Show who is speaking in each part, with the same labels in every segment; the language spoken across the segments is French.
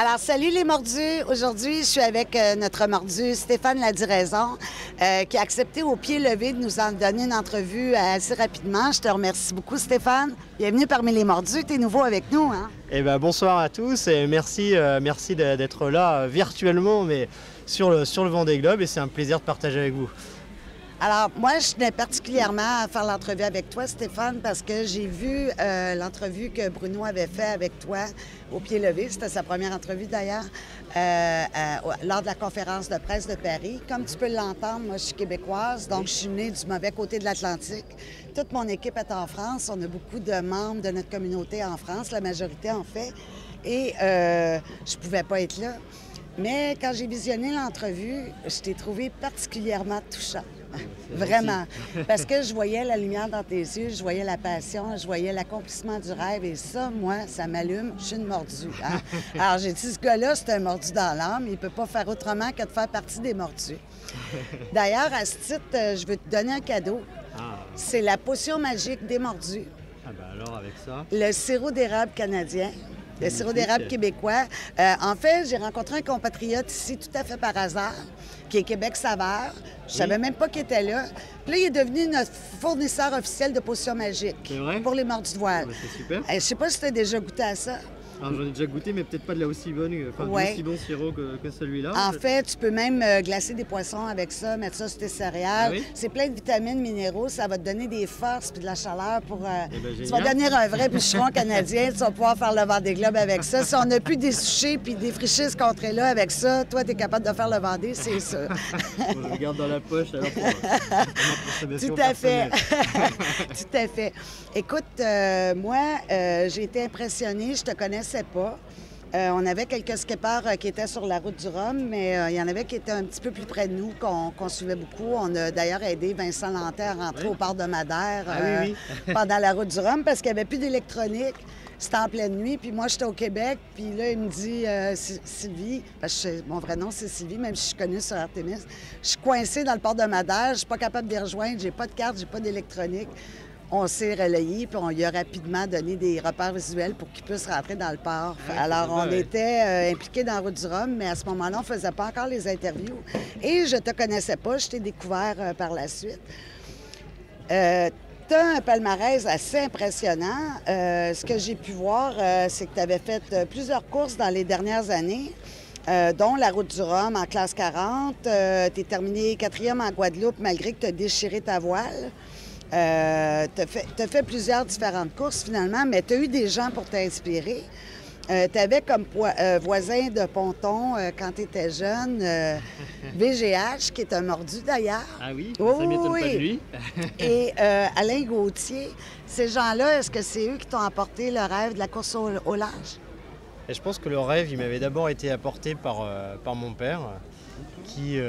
Speaker 1: Alors, salut les mordus! Aujourd'hui, je suis avec notre mordu Stéphane Ladiraison, qui a accepté au pied levé de nous en donner une entrevue assez rapidement. Je te remercie beaucoup, Stéphane. Bienvenue parmi les mordus. Tu es nouveau avec nous, hein?
Speaker 2: Eh bien, bonsoir à tous et merci d'être là virtuellement, mais sur le Vendée Globe, et c'est un plaisir de partager avec vous.
Speaker 1: Alors, moi, je tenais particulièrement à faire l'entrevue avec toi, Stéphane, parce que j'ai vu l'entrevue que Bruno avait fait avec toi au pied levé. C'était sa première entrevue, d'ailleurs, lors de la conférence de presse de Paris. Comme tu peux l'entendre, moi, je suis québécoise, donc je suis née du mauvais côté de l'Atlantique. Toute mon équipe est en France. On a beaucoup de membres de notre communauté en France, la majorité, en fait. Et je ne pouvais pas être là. Mais quand j'ai visionné l'entrevue, je t'ai trouvé particulièrement touchant. Vraiment. Parce que je voyais la lumière dans tes yeux, je voyais la passion, je voyais l'accomplissement du rêve. Et ça, moi, ça m'allume. Je suis une mordue. Hein? Alors, j'ai dit, ce gars-là, c'est un mordu dans l'âme. Il ne peut pas faire autrement que de faire partie des mordus. D'ailleurs, à ce titre, je veux te donner un cadeau. C'est la potion magique des mordus.
Speaker 2: Ah ben alors, avec ça...
Speaker 1: Le sirop d'érable canadien. Le sirop d'érable québécois. En fait, j'ai rencontré un compatriote ici tout à fait par hasard, qui est Québec Saveur. Je savais même pas qu'il était là. Puis là, il est devenu notre fournisseur officiel de potions magiques pour les mordus de voile.
Speaker 2: C'est super.
Speaker 1: Je sais pas si tu as déjà goûté à ça.
Speaker 2: Alors, j'en ai déjà goûté, mais peut-être pas de la aussi bonne, aussi bon sirop que celui-là.
Speaker 1: En fait, tu peux même glacer des poissons avec ça, mettre ça sur tes céréales. C'est plein de vitamines, minéraux. Ça va te donner des forces puis de la chaleur pour... tu vas devenir un vrai bûcheron canadien. Tu vas pouvoir faire le Vendée Globe avec ça. Si on a pu dessoucher puis défricher ce contrée-là avec ça, toi, tu es capable de faire le Vendée, c'est ça.
Speaker 2: Je le garde dans la poche alors pour ma consommation
Speaker 1: Tout à fait.
Speaker 2: personnelle.
Speaker 1: Tout à fait. Écoute, moi, j'ai été impressionnée. Je te connaissais pas. On avait quelques skippers qui étaient sur la route du Rhum, mais il y en avait qui étaient un petit peu plus près de nous, qu'on suivait beaucoup. On a d'ailleurs aidé Vincent Lantais à rentrer au port de Madère pendant la route du Rhum parce qu'il n'y avait plus d'électronique. C'était en pleine nuit, puis moi, j'étais au Québec, puis là, il me dit Sylvie, parce que mon vrai nom, c'est Sylvie, même si je suis connue sur Artemis, je suis coincée dans le port de Madère, je suis pas capable de les rejoindre, j'ai pas de carte, j'ai pas d'électronique. On s'est relayé, puis on lui a rapidement donné des repères visuels pour qu'il puisse rentrer dans le port. Alors, on était impliqués dans la route du Rhum, mais à ce moment-là, on faisait pas encore les interviews. Et je te connaissais pas, je t'ai découvert par la suite. Tu as un palmarès assez impressionnant. Ce que j'ai pu voir, c'est que tu avais fait plusieurs courses dans les dernières années, dont la route du Rhum en classe 40. Tu es terminé 4e en Guadeloupe malgré que tu as déchiré ta voile. Tu as fait plusieurs différentes courses finalement, mais tu as eu des gens pour t'inspirer. Tu avais comme voisin de ponton quand tu étais jeune, VGH, qui est un mordu d'ailleurs.
Speaker 2: Ah oui, ça m'étonne pas de lui.
Speaker 1: Et Alain Gauthier. Ces gens-là, est-ce que c'est eux qui t'ont apporté le rêve de la course au large?
Speaker 2: Et je pense que le rêve, il m'avait d'abord été apporté par mon père, qui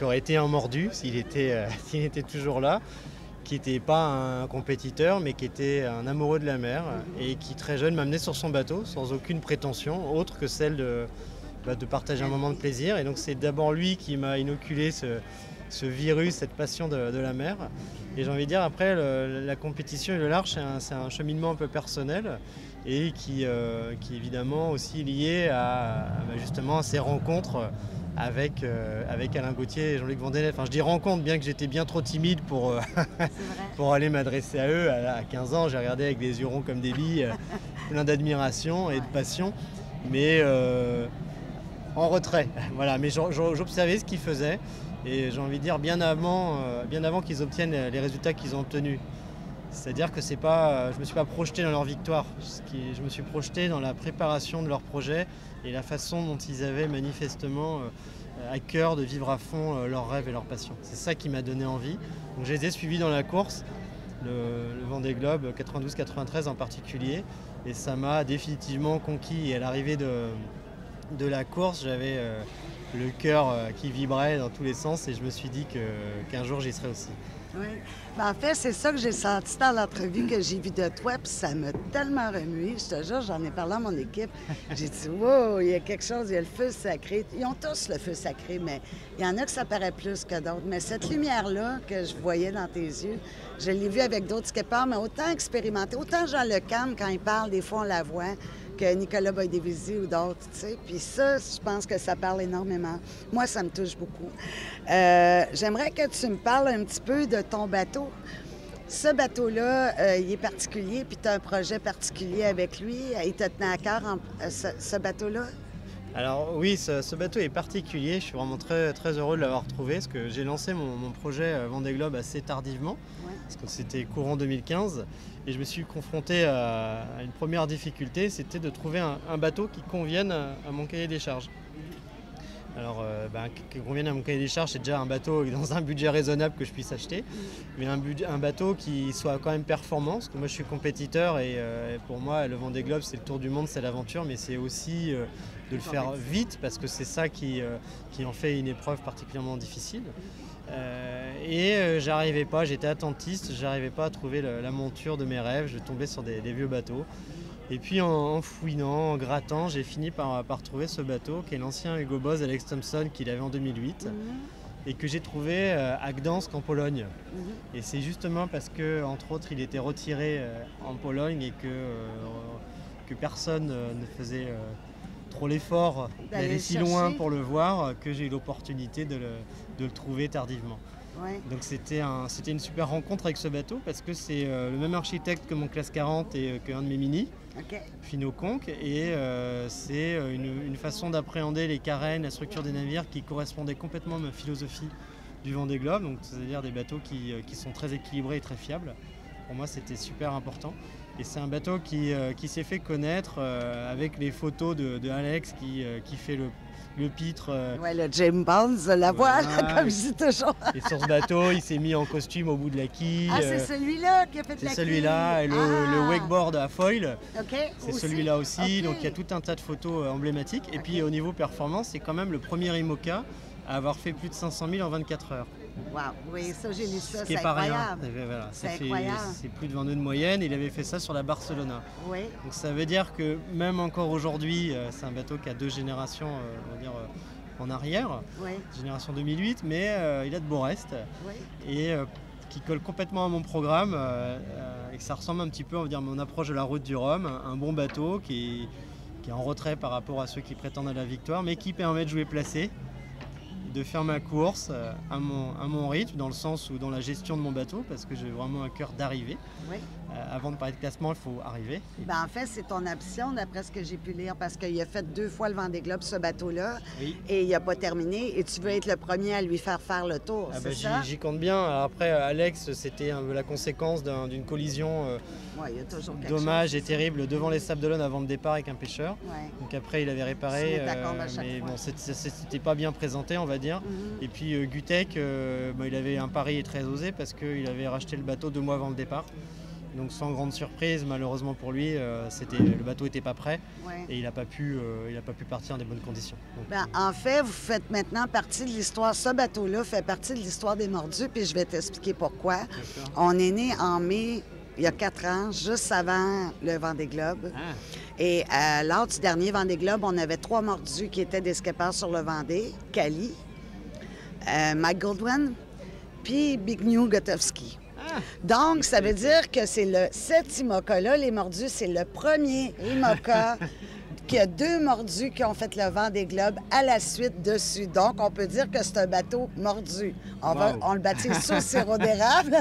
Speaker 2: aurait été un mordu s'il était toujours là, qui n'était pas un compétiteur, mais qui était un amoureux de la mer et qui, très jeune, m'amenait sur son bateau sans aucune prétention, autre que celle de partager un moment de plaisir. Et donc, c'est d'abord lui qui m'a inoculé ce virus, cette passion de la mer. Et j'ai envie de dire, après, la compétition et le large, c'est un cheminement un peu personnel et qui est évidemment aussi lié à justement à ces rencontres avec Alain Gauthier et Jean-Luc Vandenesse. Enfin, je dis rencontre, bien que j'étais bien trop timide pour aller m'adresser à eux. À 15 ans, j'ai regardé avec des yeux ronds comme des billes, plein d'admiration et de passion, mais en retrait. Voilà. Mais j'observais ce qu'ils faisaient et j'ai envie de dire bien avant qu'ils obtiennent les résultats qu'ils ont obtenus. C'est-à-dire que je ne me suis pas projeté dans leur victoire. Je me suis projeté dans la préparation de leur projet et la façon dont ils avaient manifestement à cœur de vivre à fond leurs rêves et leurs passions. C'est ça qui m'a donné envie. Donc, je les ai suivis dans la course, le Vendée Globe 92-93 en particulier, et ça m'a définitivement conquis. Et à l'arrivée de la course, j'avais le cœur qui vibrait dans tous les sens et je me suis dit qu'un jour j'y serais aussi.
Speaker 1: Oui. Ben, en fait, c'est ça que j'ai senti dans l'entrevue que j'ai vue de toi, puis ça m'a tellement remué. Je te jure, j'en ai parlé à mon équipe. J'ai dit, wow, il y a quelque chose, il y a le feu sacré. Ils ont tous le feu sacré, mais il y en a que ça paraît plus que d'autres. Mais cette lumière-là que je voyais dans tes yeux, je l'ai vue avec d'autres skippers, mais autant expérimenté. Autant Jean Le Cam, quand il parle, des fois, on la voit. que Nicolas Boydévisi ou d'autres, tu sais. Puis ça, je pense que ça parle énormément. Moi, ça me touche beaucoup. J'aimerais que tu me parles un petit peu de ton bateau. Ce bateau-là, il est particulier, puis tu as un projet particulier avec lui. Il te tenait à cœur, ce bateau-là?
Speaker 2: Alors oui, ce bateau est particulier. Je suis vraiment très, très heureux de l'avoir trouvé parce que j'ai lancé mon projet Vendée Globe assez tardivement, parce que c'était courant 2015. Et je me suis confronté à une première difficulté, c'était de trouver un bateau qui convienne à mon cahier des charges. Alors, qui convienne à mon cahier des charges, c'est déjà un bateau dans un budget raisonnable que je puisse acheter, mais un bateau qui soit quand même performant, parce que moi je suis compétiteur et pour moi le Vendée Globe c'est le tour du monde, c'est l'aventure, mais c'est aussi de le faire vite, parce que c'est ça qui en fait une épreuve particulièrement difficile. J'arrivais pas, j'étais attentiste, j'arrivais pas à trouver la monture de mes rêves, je tombais sur des vieux bateaux. Et puis en fouinant, en grattant, j'ai fini par trouver ce bateau qui est l'ancien Hugo Boss Alex Thompson qu'il avait en 2008 et que j'ai trouvé à Gdansk en Pologne. Et c'est justement parce que, entre autres, il était retiré en Pologne et que personne ne faisait trop l'effort d'aller si loin pour le voir, que j'ai eu l'opportunité de le trouver tardivement.
Speaker 1: Ouais.
Speaker 2: Donc c'était une super rencontre avec ce bateau parce que c'est le même architecte que mon Classe 40 et qu'un de mes Mini, Finot Conque, et c'est une façon d'appréhender les carènes, la structure des navires qui correspondait complètement à ma philosophie du Vendée Globe, donc c'est-à-dire des bateaux qui sont très équilibrés et très fiables. Pour moi c'était super important. Et c'est un bateau qui s'est fait connaître avec les photos de Alex qui fait le pitre.
Speaker 1: Le James Bond, la voile, comme je dis toujours.
Speaker 2: Et sur ce bateau, il s'est mis en costume au bout de la quille.
Speaker 1: Ah, c'est celui-là qui a fait la quille.
Speaker 2: C'est celui-là, et le wakeboard à foil, c'est
Speaker 1: aussi?
Speaker 2: celui-là aussi. Donc il y a tout un tas de photos emblématiques. Et puis au niveau performance, c'est quand même le premier IMOCA à avoir fait plus de 500 000 en 24 heures.
Speaker 1: Wow, oui, ça j'ai lu ça,
Speaker 2: c'est incroyable. Voilà,
Speaker 1: c'est incroyable.
Speaker 2: C'est plus de 20 nœuds de moyenne, il avait fait ça sur la Barcelona.
Speaker 1: Oui.
Speaker 2: Donc ça veut dire que même encore aujourd'hui, c'est un bateau qui a 2 générations, on va dire, en arrière, génération 2008, mais il a de beaux restes et qui colle complètement à mon programme et que ça ressemble un petit peu, on va dire, à mon approche de la route du Rhum, un bon bateau qui est en retrait par rapport à ceux qui prétendent à la victoire, mais qui permet de jouer placé, de faire ma course à mon rythme, dans le sens où dans la gestion de mon bateau, parce que j'ai vraiment un cœur d'arriver. Avant de parler de classement, il faut arriver.
Speaker 1: En fait, c'est ton ambition, d'après ce que j'ai pu lire, parce qu'il a fait 2 fois le Vendée Globe, ce bateau-là, et il n'a pas terminé, et tu veux être le premier à lui faire le tour, c'est ça?
Speaker 2: J'y compte bien. Alors après, Alex, c'était la conséquence d'une collision
Speaker 1: il y a toujours
Speaker 2: dommage et terrible devant les Sables d'Olonne avant le départ avec un pêcheur. Donc après, il avait réparé, mais bon, c'était pas bien présenté, on va dire. Et puis Gutek, il avait un pari très osé parce qu'il avait racheté le bateau 2 mois avant le départ. Donc sans grande surprise, malheureusement pour lui, le bateau n'était pas prêt et il n'a pas pu partir dans des bonnes conditions. Donc,
Speaker 1: en fait, vous faites maintenant partie de l'histoire. Ce bateau-là fait partie de l'histoire des Mordus, puis je vais t'expliquer pourquoi. On est né en mai, il y a 4 ans, juste avant le Vendée Globe. Et lors du dernier Vendée Globe, on avait 3 Mordus qui étaient des skippers sur le Vendée. Cali, Mike Goldwyn, puis Big New Gotowski. Donc, ça veut dire que c'est cet IMOCA-là, les Mordus, c'est le premier IMOCA qui a 2 Mordus qui ont fait le Vendée Globe à la suite dessus. Donc, on peut dire que c'est un bateau mordu. On le baptise sous sirop d'érable.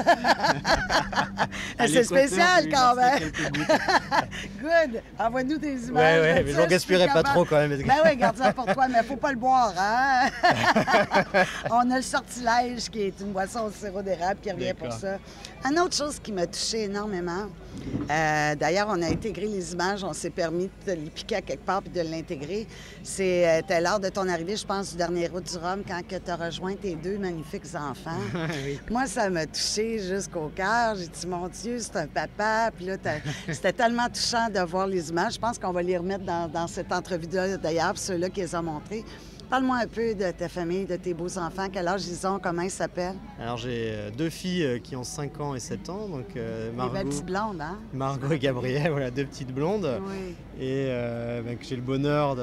Speaker 1: C'est spécial quand même. Good. Envoie-nous des images.
Speaker 2: Oui, mais j'en gaspillerai pas trop quand même.
Speaker 1: Garde ça pour toi, mais il ne faut pas le boire, hein? On a le sortilège qui est une boisson au sirop d'érable qui revient pour ça. Une autre chose qui m'a touchée énormément, d'ailleurs, on a intégré les images, on s'est permis de les piquer à quelque part puis de l'intégrer. C'était lors de ton arrivée, je pense, du dernier Route du Rhum, quand tu as rejoint tes 2 magnifiques enfants. Moi, ça m'a touchée jusqu'au cœur. J'ai dit, mon Dieu, c'est un papa. Puis là, c'était tellement touchant de voir les images. Je pense qu'on va les remettre dans cette entrevue-là, d'ailleurs, ceux-là qui les ont montrés. Parle-moi un peu de ta famille, de tes beaux enfants. Quel âge ils ont? Comment ils s'appellent?
Speaker 2: Alors, j'ai 2 filles qui ont 5 ans et 7 ans. Donc, Margot,
Speaker 1: des belles petites blondes, hein?
Speaker 2: Margot et Gabrielle, voilà, 2 petites blondes. Et j'ai le bonheur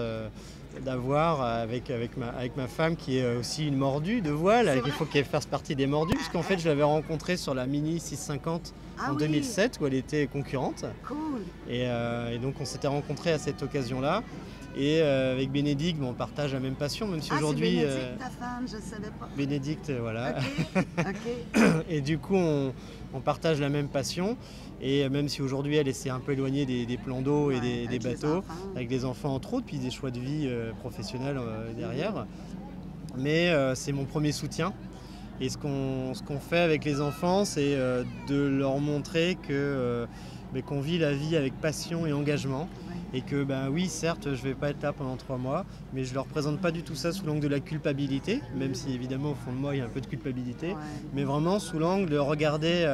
Speaker 2: d'avoir avec ma femme qui est aussi une mordue de voile, il faut qu'elle fasse partie des mordus, puisqu'en fait je l'avais rencontrée sur la Mini 650 en 2007 où elle était concurrente.
Speaker 1: Cool.
Speaker 2: Et donc on s'était rencontrés à cette occasion-là. Et avec Bénédicte, on partage la même passion, même si aujourd'hui...
Speaker 1: c'est Bénédicte, ta femme, je ne savais pas.
Speaker 2: Bénédicte, voilà.
Speaker 1: OK.
Speaker 2: Et du coup, on partage la même passion. Et même si aujourd'hui, elle s'est un peu éloignée des plans d'eau et des bateaux, avec des enfants entre autres, puis des choix de vie professionnels derrière. Mais c'est mon premier soutien. Et ce qu'on fait avec les enfants, c'est de leur montrer qu'on vit la vie avec passion et engagement. Et que oui, certes, je ne vais pas être là pendant 3 mois, mais je ne leur présente pas du tout ça sous l'angle de la culpabilité, même si évidemment au fond de moi il y a un peu de culpabilité, mais vraiment sous l'angle de regarder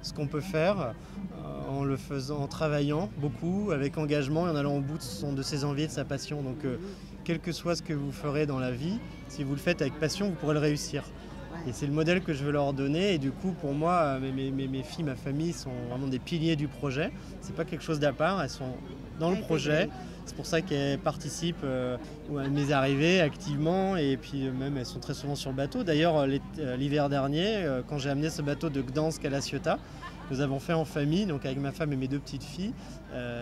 Speaker 2: ce qu'on peut faire en le faisant, en travaillant beaucoup, avec engagement et en allant au bout de ses envies et de sa passion. Donc quel que soit ce que vous ferez dans la vie, si vous le faites avec passion, vous pourrez le réussir. Et c'est le modèle que je veux leur donner. Et du coup, pour moi, mes filles, ma famille sont vraiment des piliers du projet. C'est pas quelque chose d'à part, elles sont dans le projet. C'est pour ça qu'elles participent à mes arrivées activement. Et puis même, elles sont très souvent sur le bateau. D'ailleurs, l'hiver dernier, quand j'ai amené ce bateau de Gdansk à La Ciotat, nous avons fait en famille, donc avec ma femme et mes 2 petites filles,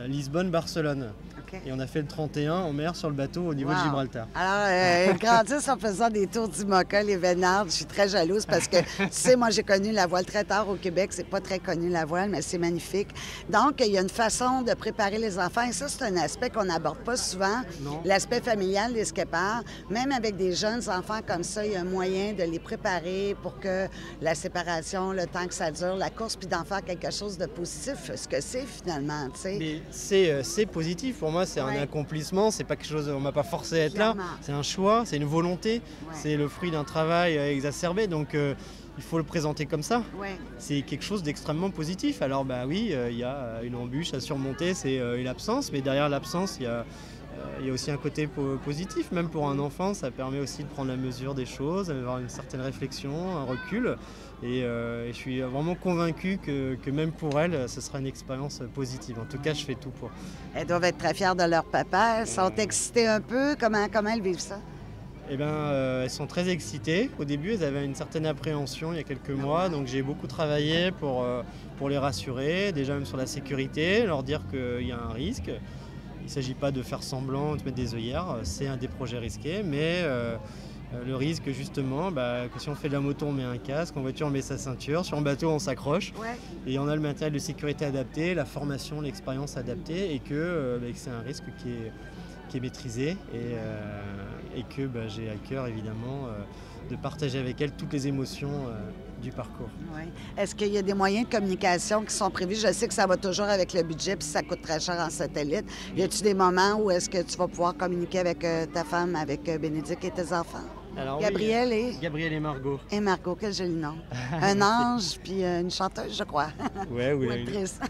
Speaker 2: Lisbonne-Barcelone. Okay. Et on a fait le 31 en mer sur le bateau au niveau de Gibraltar.
Speaker 1: Alors, elles grandissent en faisant des tours d'Imoca, les Vénardes. Je suis très jalouse parce que, tu sais, moi, j'ai connu la voile très tard au Québec. C'est pas très connu, la voile, mais c'est magnifique. Donc, il y a une façon de préparer les enfants. Et ça, c'est un aspect qu'on n'aborde pas souvent. L'aspect familial des skippers. Même avec des jeunes enfants comme ça, il y a un moyen de les préparer pour que la séparation, le temps que ça dure, la course, puis d'en faire quelque chose de positif, ce que c'est finalement, tu sais.
Speaker 2: Mais c'est positif. Pour moi, c'est un accomplissement. C'est pas quelque chose, on m'a pas forcé à être là. C'est un choix, c'est une volonté. C'est le fruit d'un travail exacerbé. Donc, il faut le présenter comme ça. C'est quelque chose d'extrêmement positif. Alors, oui, il y a une embûche à surmonter, c'est l'absence. Mais derrière l'absence, il y a aussi un côté positif. Même pour un enfant, ça permet aussi de prendre la mesure des choses, d'avoir une certaine réflexion, un recul. Et je suis vraiment convaincu que même pour elles, ce sera une expérience positive. En tout cas, je fais tout pour.
Speaker 1: Elles doivent être très fières de leur papa. Elles sont excitées un peu. Comment elles vivent ça?
Speaker 2: Eh bien, elles sont très excitées. Au début, elles avaient une certaine appréhension il y a quelques mois. Donc, j'ai beaucoup travaillé pour les rassurer. Déjà, même sur la sécurité, leur dire qu'il y a un risque. Il ne s'agit pas de faire semblant, de mettre des œillères. C'est un des projets risqués. Mais le risque, justement, que si on fait de la moto, on met un casque. En voiture, on met sa ceinture. Sur un bateau, on s'accroche. Et on a le matériel de sécurité adapté, la formation, l'expérience adaptée. Et que c'est un risque qui est maîtrisé. Et que j'ai à cœur, évidemment, de partager avec elles toutes les émotions du parcours.
Speaker 1: Est-ce qu'il y a des moyens de communication qui sont prévus? Je sais que ça va toujours avec le budget, puis ça coûte très cher en satellite. Y a-t-il des moments où est-ce que tu vas pouvoir communiquer avec ta femme, avec Bénédicte et tes enfants?
Speaker 2: Alors,
Speaker 1: Gabrielle
Speaker 2: et Margot.
Speaker 1: Et Margot, quel joli nom. Un ange, puis une chanteuse, je crois.
Speaker 2: Oui.
Speaker 1: Ou actrice.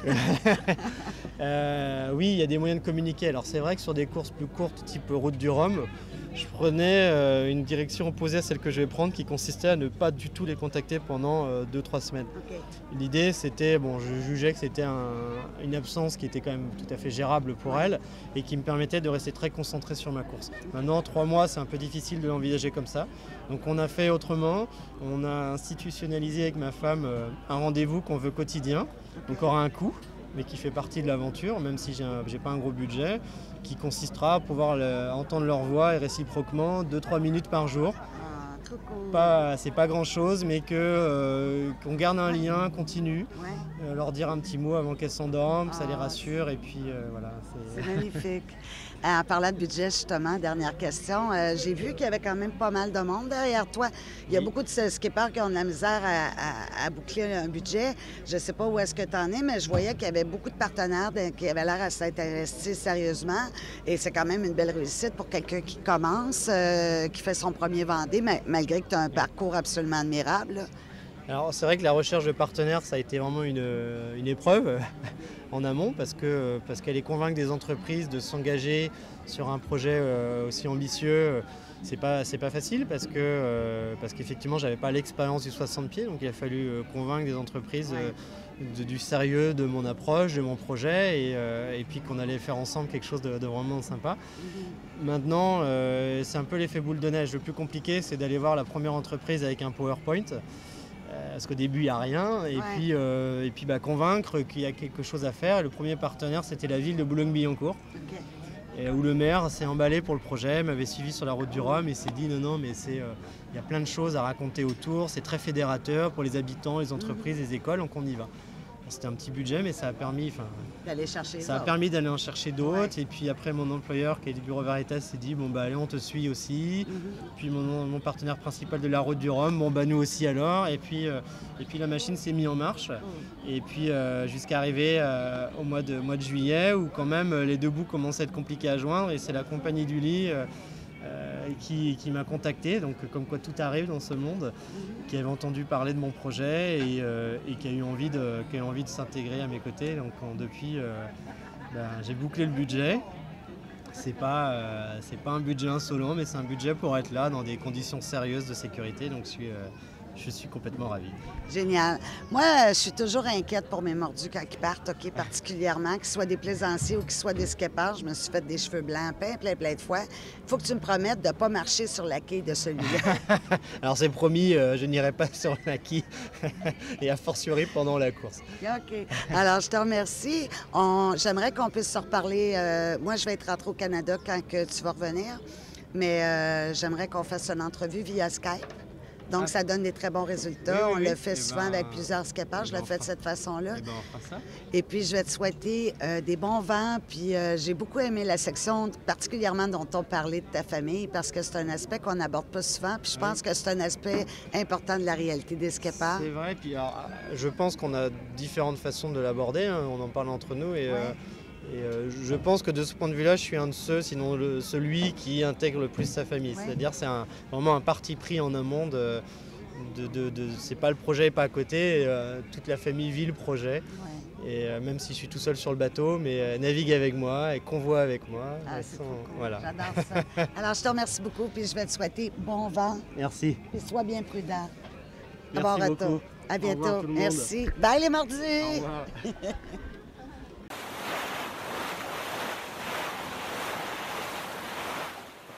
Speaker 2: Oui, il y a des moyens de communiquer. Alors, c'est vrai que sur des courses plus courtes, type Route du Rhum, je prenais une direction opposée à celle que je vais prendre, qui consistait à ne pas du tout les contacter pendant 2-3 semaines. L'idée, c'était, je jugeais que c'était une absence qui était quand même tout à fait gérable pour elle et qui me permettait de rester très concentré sur ma course. Maintenant, 3 mois, c'est un peu difficile de l'envisager comme ça. Donc on a fait autrement. On a institutionnalisé avec ma femme un rendez-vous qu'on veut quotidien, donc aura un coût, mais qui fait partie de l'aventure, même si j'ai pas un gros budget, qui consistera à pouvoir entendre leur voix et réciproquement 2-3 minutes par jour. C'est pas grand-chose, mais qu'on garde un lien continu, leur dire un petit mot avant qu'elles s'endorment, ça les rassure, et puis voilà.
Speaker 1: C'est magnifique. En parlant de budget, justement, dernière question, j'ai vu qu'il y avait quand même pas mal de monde derrière toi. Il y a beaucoup de skippers qui ont de la misère à boucler un budget. Je ne sais pas où est-ce que tu en es, mais je voyais qu'il y avait beaucoup de partenaires qui avaient l'air à s'être investis sérieusement. Et c'est quand même une belle réussite pour quelqu'un qui commence, qui fait son premier Vendée, mais malgré que tu as un parcours absolument admirable.
Speaker 2: Alors c'est vrai que la recherche de partenaires, ça a été vraiment une épreuve en amont parce qu'aller convaincre des entreprises de s'engager sur un projet aussi ambitieux, c'est pas facile parce qu'effectivement j'avais pas l'expérience du 60 pieds, donc il a fallu convaincre des entreprises du sérieux de mon approche, de mon projet, et puis qu'on allait faire ensemble quelque chose de vraiment sympa. Maintenant, c'est un peu l'effet boule de neige. Le plus compliqué, c'est d'aller voir la première entreprise avec un PowerPoint. Parce qu'au début, il n'y a rien. Et puis convaincre qu'il y a quelque chose à faire. Et le premier partenaire, c'était la ville de Boulogne-Billancourt. Okay. Et où le maire s'est emballé pour le projet, m'avait suivi sur la route du Rhum et s'est dit non, mais il y a plein de choses à raconter autour. C'est très fédérateur pour les habitants, les entreprises, les écoles, donc on y va. C'était un petit budget, mais ça a permis d'aller en chercher d'autres. Ouais. Et puis après, mon employeur, qui est du Bureau Veritas, s'est dit bon, allez, on te suit aussi. Puis mon partenaire principal de la route du Rhum, nous aussi alors. Et puis la machine s'est mise en marche. Et puis jusqu'à arriver au mois de juillet, où quand même les deux bouts commençaient à être compliqués à joindre. Et c'est la compagnie du lit qui m'a contacté, donc comme quoi tout arrive dans ce monde, qui avait entendu parler de mon projet et qui a eu envie de s'intégrer à mes côtés. Donc depuis, j'ai bouclé le budget. C'est pas un budget insolent, mais c'est un budget pour être là dans des conditions sérieuses de sécurité. Donc je suis complètement ravi.
Speaker 1: Génial. Moi, je suis toujours inquiète pour mes mordus quand ils partent, particulièrement, qu'ils soient des plaisanciers ou qu'ils soient des skippers. Je me suis fait des cheveux blancs plein de fois. Il faut que tu me promettes de ne pas marcher sur la quille de celui-là.
Speaker 2: Alors, c'est promis, je n'irai pas sur la quille et a fortiori pendant la course.
Speaker 1: OK. Alors, je te remercie. J'aimerais qu'on puisse se reparler. Moi, je vais être rentrée au Canada quand que tu vas revenir, mais j'aimerais qu'on fasse une entrevue via Skype. Donc, ça donne des très bons résultats. On le fait souvent avec plusieurs skippers. Je le fais de cette façon-là. Et puis, je vais te souhaiter des bons vents. Puis, j'ai beaucoup aimé la section, particulièrement dont on parlait de ta famille, parce que c'est un aspect qu'on n'aborde pas souvent. Puis, je pense que c'est un aspect important de la réalité des skippers.
Speaker 2: C'est vrai. Puis, alors, je pense qu'on a différentes façons de l'aborder. On en parle entre nous. Et je pense que de ce point de vue-là, je suis un de ceux, sinon celui qui intègre le plus sa famille. Ouais. C'est-à-dire c'est vraiment un parti pris en amont c'est pas le projet n'est pas à côté, toute la famille vit le projet. Ouais. Et même si je suis tout seul sur le bateau, mais navigue avec moi et convoie avec moi.
Speaker 1: C'est cool. Voilà. J'adore ça. Alors je te remercie beaucoup, puis je vais te souhaiter bon vent.
Speaker 2: Merci.
Speaker 1: Puis sois bien prudent.
Speaker 2: Merci beaucoup.
Speaker 1: À bientôt. Merci. Bye les mordus.
Speaker 2: Au revoir.